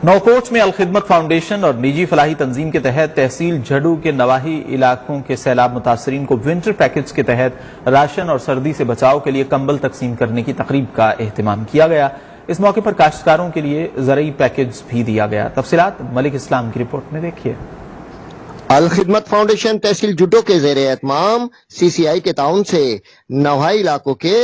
नौकोट में अलखिदमत फाउंडेशन और निजी फलाही तंजीम के तहत तहसील झड्डू के नवाही इलाकों के सैलाब मुतासरीन को विंटर पैकेज के तहत राशन और सर्दी से बचाव के लिए कंबल तकसीम करने की तकरीब का एहतमाम किया गया। इस मौके पर काश्तकारों के लिए ज़रई पैकेज भी दिया गया। तफसीलात मलिक इस्लाम की रिपोर्ट में देखिए। अलखिदमत फाउंडेशन तहसील झुड्डू के ज़ेर एहतमाम CCI के ताउन से नवाही इलाकों के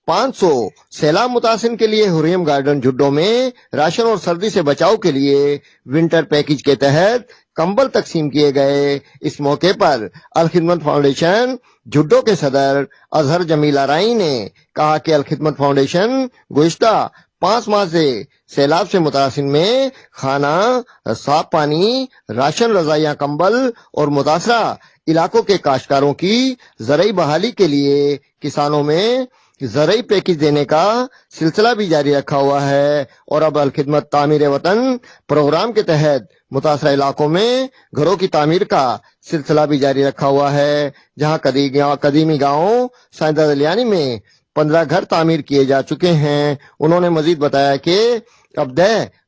500 सैलाब मुतासिन के लिए हुर्रियम गार्डन झुड्डो में राशन और सर्दी से बचाव के लिए विंटर पैकेज के तहत कंबल तकसीम किए गए। इस मौके पर अलखिदमत फाउंडेशन झुड्डो के सदर अजहर जमील आराई ने कहा कि अलखिदमत फाउंडेशन गुज़िश्ता 5 माह से सैलाब से मुतासिन में खाना, साफ पानी, राशन, रज़ाइयाँ, कंबल और मुतासरा इलाकों के काश्तकारों की ज़रई बहाली के लिए किसानों में ज़रई पैकेज देने का सिलसिला भी जारी रखा हुआ है। और अब अलखिदमत तामीर वतन प्रोग्राम के तहत मुतासरा इलाकों में घरों की तामीर का सिलसिला भी जारी रखा हुआ है, जहां कदीमी गांव साइदा दलियानी में 15 घर तामीर किए जा चुके हैं। उन्होंने मजीद बताया कि अब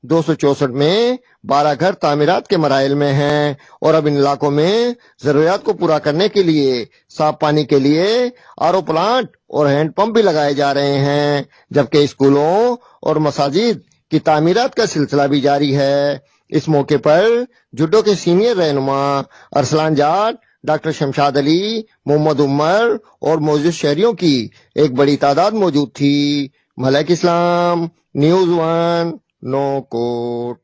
264 में 12 घर तामीरात के मराइल में हैं और अब इन इलाकों में जरूरियात को पूरा करने के लिए साफ पानी के लिए RO प्लांट और हैंड पंप भी लगाए जा रहे हैं, जबकि स्कूलों और मसाजिद की तामीरात का सिलसिला भी जारी है। इस मौके पर झुड्डो के सीनियर रहनुमा अरसलान जाट, डॉक्टर शमशाद अली, मोहम्मद उमर और मौजूद शहरियों की एक बड़ी तादाद मौजूद थी। मलिक इस्लाम, न्यूज़ 1, नौकोट।